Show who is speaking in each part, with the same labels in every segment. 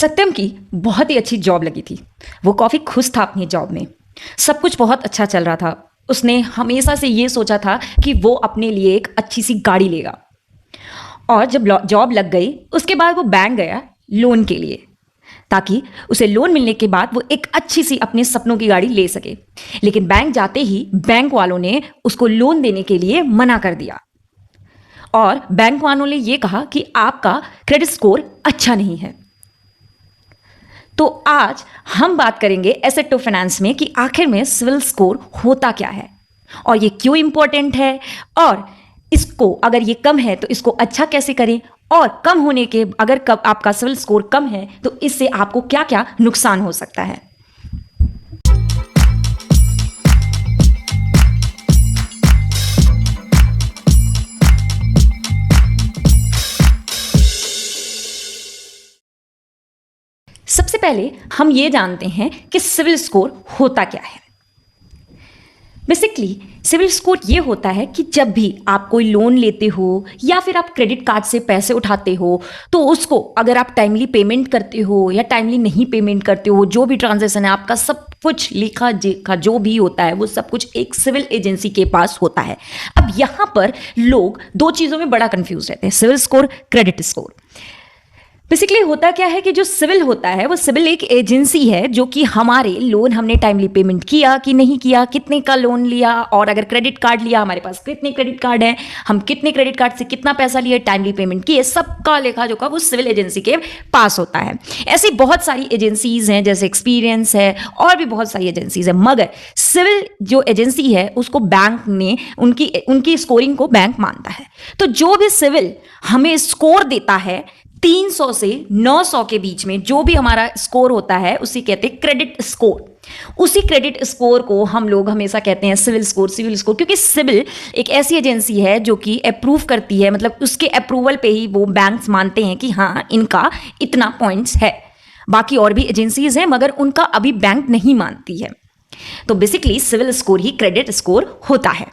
Speaker 1: सत्यम की बहुत ही अच्छी जॉब लगी थी। वो काफ़ी खुश था अपनी जॉब में। सब कुछ बहुत अच्छा चल रहा था। उसने हमेशा से ये सोचा था कि वो अपने लिए एक अच्छी सी गाड़ी लेगा। और जब जॉब लग गई उसके बाद वो बैंक गया लोन के लिए, ताकि उसे लोन मिलने के बाद वो एक अच्छी सी अपने सपनों की गाड़ी ले सके। लेकिन बैंक जाते ही बैंक वालों ने उसको लोन देने के लिए मना कर दिया और बैंक वालों ने ये कहा कि आपका क्रेडिट स्कोर अच्छा नहीं है। तो आज हम बात करेंगे एसेट टू फाइनेंस में कि आखिर में सिविल स्कोर होता क्या है और ये क्यों इंपॉर्टेंट है, और इसको अगर ये कम है तो इसको अच्छा कैसे करें, और कम होने के अगर कब आपका सिविल स्कोर कम है तो इससे आपको क्या क्या नुकसान हो सकता है। सबसे पहले हम ये जानते हैं कि सिविल स्कोर होता क्या है। बेसिकली सिविल स्कोर ये होता है कि जब भी आप कोई लोन लेते हो या फिर आप क्रेडिट कार्ड से पैसे उठाते हो तो उसको अगर आप टाइमली पेमेंट करते हो या टाइमली नहीं पेमेंट करते हो, जो भी ट्रांजैक्शन है आपका सब कुछ लेखा जोखा जो भी होता है वो सब कुछ एक सिविल एजेंसी के पास होता है। अब यहाँ पर लोग दो चीज़ों में बड़ा कंफ्यूज रहते हैं, CIBIL score, credit score. Basically होता क्या है कि जो सिविल होता है वो सिविल एक एजेंसी है जो कि हमारे लोन हमने टाइमली पेमेंट किया कि नहीं किया, कितने का लोन लिया, और अगर क्रेडिट कार्ड लिया हमारे पास कितने क्रेडिट कार्ड हैं, हम कितने क्रेडिट कार्ड से कितना पैसा लिए, टाइमली पेमेंट किए, सबका लेखा जोखा वो सिविल एजेंसी के पास होता है। ऐसी बहुत सारी एजेंसीज हैं जैसे एक्सपीरियंस है और भी बहुत सारी एजेंसीज है, मगर सिविल जो एजेंसी है उसको बैंक ने उनकी स्कोरिंग को बैंक मानता है। तो जो भी सिविल हमें स्कोर देता है 300 से 900 के बीच में जो भी हमारा स्कोर होता है उसी कहते हैं क्रेडिट स्कोर। उसी क्रेडिट स्कोर को हम लोग हमेशा कहते हैं सिविल स्कोर, क्योंकि सिविल एक ऐसी एजेंसी है जो कि अप्रूव करती है, मतलब उसके अप्रूवल पे ही वो बैंक्स मानते हैं कि हाँ इनका इतना पॉइंट्स है। बाकी और भी एजेंसीज हैं मगर उनका अभी बैंक नहीं मानती है। तो बेसिकली सिविल स्कोर ही क्रेडिट स्कोर होता है।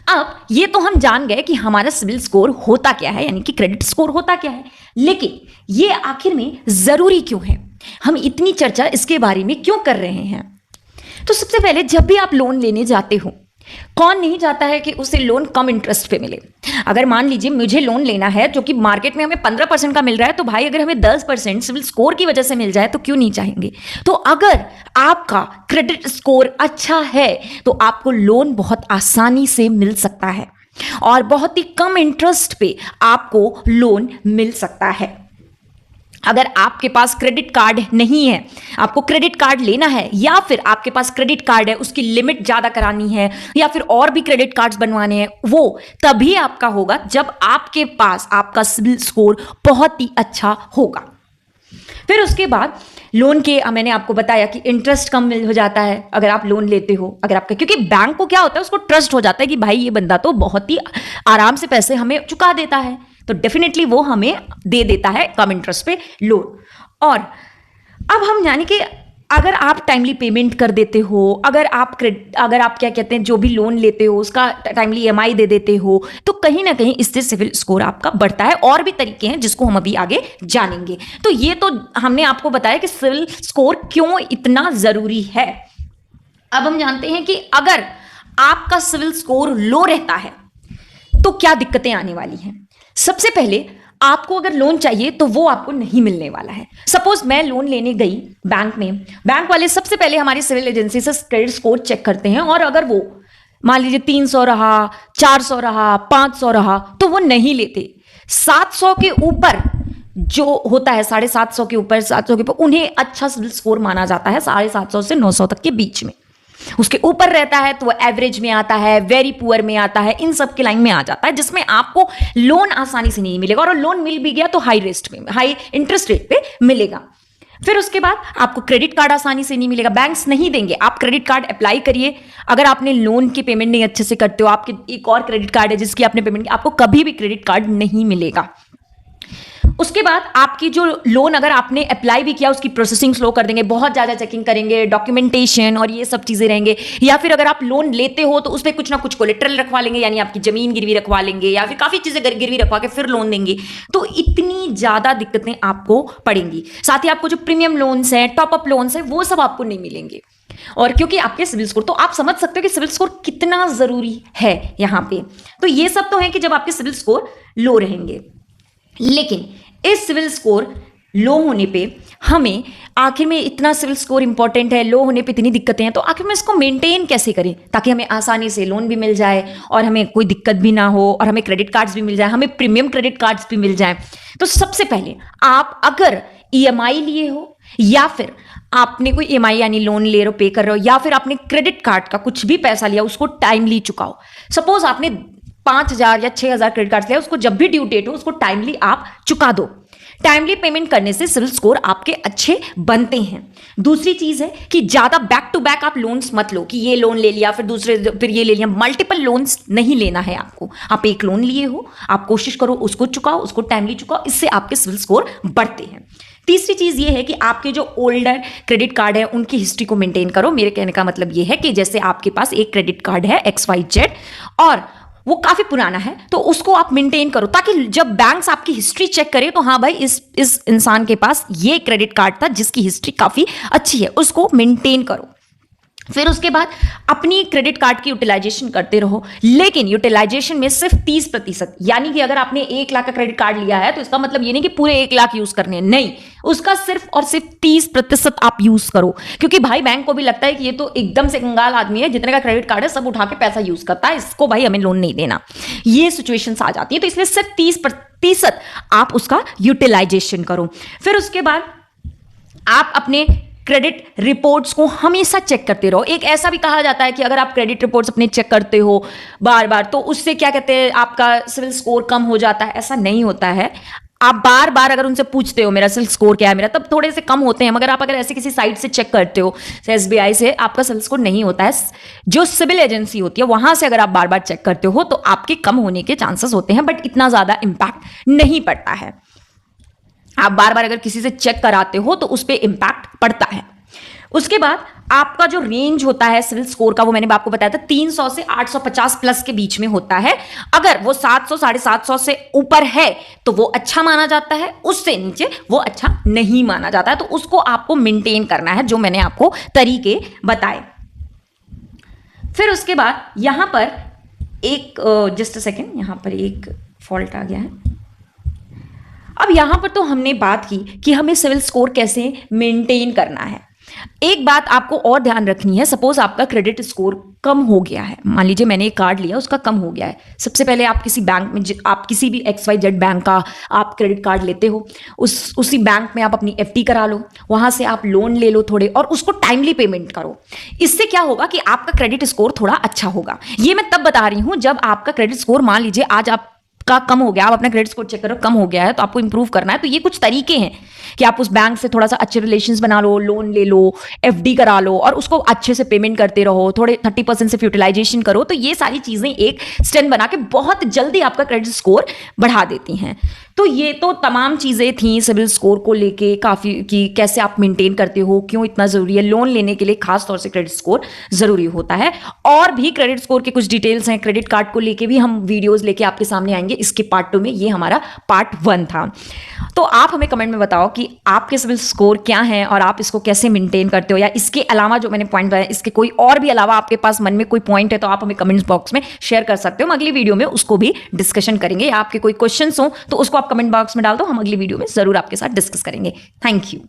Speaker 1: अब ये तो हम जान गए कि हमारा सिविल स्कोर होता क्या है, यानी कि क्रेडिट स्कोर होता क्या है, लेकिन ये आखिर में जरूरी क्यों है, हम इतनी चर्चा इसके बारे में क्यों कर रहे हैं। तो सबसे पहले जब भी आप लोन लेने जाते हो, कौन नहीं चाहता है कि उसे लोन कम इंटरेस्ट पे मिले। अगर मान लीजिए मुझे लोन लेना है जो कि मार्केट में हमें 15% का मिल रहा है, तो भाई अगर हमें 10% सिविल स्कोर की वजह से मिल जाए तो क्यों नहीं चाहेंगे। तो अगर आपका क्रेडिट स्कोर अच्छा है तो आपको लोन बहुत आसानी से मिल सकता है और बहुत ही कम इंटरेस्ट पे आपको लोन मिल सकता है। अगर आपके पास क्रेडिट कार्ड नहीं है, आपको क्रेडिट कार्ड लेना है, या फिर आपके पास क्रेडिट कार्ड है उसकी लिमिट ज़्यादा करानी है, या फिर और भी क्रेडिट कार्ड्स बनवाने हैं, वो तभी आपका होगा जब आपके पास आपका सिबिल स्कोर बहुत ही अच्छा होगा। फिर उसके बाद लोन के मैंने आपको बताया कि इंटरेस्ट कम हो जाता है अगर आप लोन लेते हो, अगर आपका, क्योंकि बैंक को क्या होता है उसको ट्रस्ट हो जाता है कि भाई ये बंदा तो बहुत ही आराम से पैसे हमें चुका देता है, तो डेफिनेटली वो हमें दे देता है कम इंटरेस्ट पे लोन। और अब हम यानी कि अगर आप टाइमली पेमेंट कर देते हो, अगर आप क्या कहते हैं जो भी लोन लेते हो उसका टाइमली ईएमआई दे देते हो, तो कहीं ना कहीं इससे सिविल स्कोर आपका बढ़ता है। और भी तरीके हैं जिसको हम अभी आगे जानेंगे। तो ये तो हमने आपको बताया कि सिविल स्कोर क्यों इतना जरूरी है। अब हम जानते हैं कि अगर आपका सिविल स्कोर लो रहता है तो क्या दिक्कतें आने वाली हैं। सबसे पहले आपको अगर लोन चाहिए तो वो आपको नहीं मिलने वाला है। सपोज मैं लोन लेने गई बैंक में, बैंक वाले सबसे पहले हमारी सिविल एजेंसी से क्रेडिट स्कोर चेक करते हैं, और अगर वो मान लीजिए 300 रहा, 400 रहा, 500 रहा तो वो नहीं लेते। 700 के ऊपर जो होता है, 750 के ऊपर, 700 के ऊपर, उन्हें अच्छा सिविल स्कोर माना जाता है 750 से 900 तक के बीच में। उसके ऊपर रहता है तो वो एवरेज में आता है, वेरी पुअर में आता है, इन सब के लाइन में आ जाता है, जिसमें आपको लोन आसानी से नहीं मिलेगा, और लोन मिल भी गया तो हाई इंटरेस्ट रेट पे मिलेगा। फिर उसके बाद आपको क्रेडिट कार्ड आसानी से नहीं मिलेगा, बैंक्स नहीं देंगे। आप क्रेडिट कार्ड अप्लाई करिए, अगर आपने लोन की पेमेंट नहीं अच्छे से करते हो, आपके एक और क्रेडिट कार्ड है जिसकी आपने पेमेंट, आपको कभी भी क्रेडिट कार्ड नहीं मिलेगा। उसके बाद आपकी जो लोन अगर आपने अप्लाई भी किया उसकी प्रोसेसिंग स्लो कर देंगे, बहुत ज़्यादा चेकिंग करेंगे, डॉक्यूमेंटेशन और ये सब चीज़ें रहेंगे। या फिर अगर आप लोन लेते हो तो उस पर कुछ ना कुछ कोलेट्रल रखवा लेंगे, यानी आपकी ज़मीन गिरवी रखवा लेंगे या फिर काफ़ी चीज़ें गिरवी रखवा के फिर लोन देंगे। तो इतनी ज़्यादा दिक्कतें आपको पड़ेंगी। साथ ही आपको जो प्रीमियम लोन्स हैं, टॉपअप लोन्स हैं, वो सब आपको नहीं मिलेंगे। और क्योंकि आपके सिविल स्कोर, तो आप समझ सकते हो कि सिविल स्कोर कितना ज़रूरी है यहाँ पे। तो ये सब तो है कि जब आपके सिविल स्कोर लो रहेंगे, लेकिन इस सिविल स्कोर लो होने पे हमें आखिर में, इतना सिविल स्कोर इंपॉर्टेंट है, लो होने पे इतनी दिक्कतें हैं, तो आखिर में इसको मेंटेन कैसे करें ताकि हमें आसानी से लोन भी मिल जाए और हमें कोई दिक्कत भी ना हो और हमें क्रेडिट कार्ड्स भी मिल जाए, हमें प्रीमियम क्रेडिट कार्ड्स भी मिल जाए। तो सबसे पहले आप अगर ईएमआई लिए हो या फिर आपने कोई ईएमआई यानी लोन ले रहे हो, पे कर रहे हो, या फिर आपने क्रेडिट कार्ड का कुछ भी पैसा लिया उसको टाइमली चुकाओ। सपोज आपने 5,000 या 6,000 क्रेडिट कार्ड लिया, उसको जब भी ड्यू डेट हो उसको टाइमली आप चुका दो। टाइमली पेमेंट करने से सिविल स्कोर आपके अच्छे बनते हैं। दूसरी चीज है कि ज्यादा बैक टू बैक आप लोन्स मत लो कि ये लोन ले लिया फिर दूसरे फिर ये ले लिया। मल्टीपल लोन्स नहीं लेना है आपको। आप एक लोन लिए हो, आप कोशिश करो उसको चुकाओ, उसको टाइमली चुकाओ, इससे आपके सिविल स्कोर बढ़ते हैं। तीसरी चीज ये है कि आपके जो ओल्डर क्रेडिट कार्ड है उनकी हिस्ट्री को मेंटेन करो। मेरे कहने का मतलब ये है कि जैसे आपके पास एक क्रेडिट कार्ड है XYZ और वो काफी पुराना है, तो उसको आप मेंटेन करो ताकि जब बैंक्स आपकी हिस्ट्री चेक करें तो हाँ भाई इस इंसान के पास ये क्रेडिट कार्ड था जिसकी हिस्ट्री काफी अच्छी है, उसको मेंटेन करो। फिर उसके बाद अपनी क्रेडिट कार्ड की यूटिलाइजेशन करते रहो, लेकिन यूटिलाइजेशन में सिर्फ 30%। यानी कि अगर आपने 1 लाख का क्रेडिट कार्ड लिया है तो इसका मतलब ये नहीं कि पूरे 1 लाख यूज करने हैं, नहीं, उसका सिर्फ और सिर्फ 30% आप यूज करो। क्योंकि भाई बैंक को भी लगता है कि ये तो एकदम से कंगाल आदमी है, जितने का क्रेडिट कार्ड है सब उठा के पैसा यूज करता है, इसको भाई हमें लोन नहीं देना, ये सिचुएशंस आ जाती है। तो इसलिए सिर्फ 30% आप उसका यूटिलाइजेशन करो। फिर उसके बाद आप अपने क्रेडिट रिपोर्ट्स को हमेशा चेक करते रहो। एक ऐसा भी कहा जाता है कि अगर आप क्रेडिट रिपोर्ट्स अपने चेक करते हो बार बार तो उससे क्या कहते हैं, आपका सिविल स्कोर कम हो जाता है। ऐसा नहीं होता है। आप बार बार अगर उनसे पूछते हो मेरा सिविल स्कोर क्या है मेरा, तब थोड़े से कम होते हैं, मगर आप अगर ऐसे किसी साइट से चेक करते हो, SBI से, आपका सिविल स्कोर नहीं होता है। जो सिविल एजेंसी होती है वहां से अगर आप बार बार चेक करते हो तो आपके कम होने के चांसेस होते हैं, बट इतना ज्यादा इंपैक्ट नहीं पड़ता है। आप बार बार अगर किसी से चेक कराते हो तो उस पर इंपैक्ट पड़ता है। उसके बाद आपका जो रेंज होता है सिविल स्कोर का, वो मैंने आपको बताया था 300 से 850 प्लस के बीच में होता है। अगर वो 700 750 से ऊपर है तो वो अच्छा माना जाता है, उससे नीचे वो अच्छा नहीं माना जाता है। तो उसको आपको मेंटेन करना है, जो मैंने आपको तरीके बताए। फिर उसके बाद यहां पर एक जस्ट अ सेकेंड, यहां पर एक फॉल्ट आ गया है। अब यहां पर तो हमने बात की कि हमें सिविल स्कोर कैसे मेंटेन करना है। एक बात आपको और ध्यान रखनी है, सपोज आपका क्रेडिट स्कोर कम हो गया है, मान लीजिए मैंने एक कार्ड लिया उसका कम हो गया है। सबसे पहले आप किसी बैंक में, आप किसी भी XYZ बैंक का आप क्रेडिट कार्ड लेते हो, उसी बैंक में आप अपनी FD करा लो, वहां से आप लोन ले लो थोड़े और उसको टाइमली पेमेंट करो। इससे क्या होगा कि आपका क्रेडिट स्कोर थोड़ा अच्छा होगा। ये मैं तब बता रही हूं जब आपका क्रेडिट स्कोर, मान लीजिए आज आप का कम हो गया, आप अपना क्रेडिट स्कोर चेक करो कम हो गया है, तो आपको इंप्रूव करना है। तो ये कुछ तरीके हैं कि आप उस बैंक से थोड़ा सा अच्छे रिलेशंस बना लो, लोन ले लो, FD करा लो और उसको अच्छे से पेमेंट करते रहो, थोड़े 30% से यूटिलाइजेशन करो। तो ये सारी चीजें एक स्ट्रेंथ बना के बहुत जल्दी आपका क्रेडिट स्कोर बढ़ा देती हैं। तो ये तो तमाम चीजें थी सिविल स्कोर को लेके, काफी कि कैसे आप मेंटेन करते हो, क्यों इतना जरूरी है, लोन लेने के लिए खास तौर से क्रेडिट स्कोर जरूरी होता है। और भी क्रेडिट स्कोर के कुछ डिटेल्स हैं, क्रेडिट कार्ड को लेके भी हम वीडियोस लेके आपके सामने आएंगे, इसके पार्ट 2 में। ये हमारा पार्ट 1 था। तो आप हमें कमेंट में बताओ कि आपके सिविल स्कोर क्या है और आप इसको कैसे मेंटेन करते हो, या इसके अलावा जो मैंने पॉइंट बताया, इसके कोई और भी अलावा आपके पास मन में कोई पॉइंट है तो आप हमें कमेंट्स बॉक्स में शेयर कर सकते हो। हम अगली वीडियो में उसको भी डिस्कशन करेंगे, या आपके कोई क्वेश्चंस हो तो उसको आप कमेंट बॉक्स में डाल दो, हम अगली वीडियो में जरूर आपके साथ डिस्कस करेंगे। Thank you.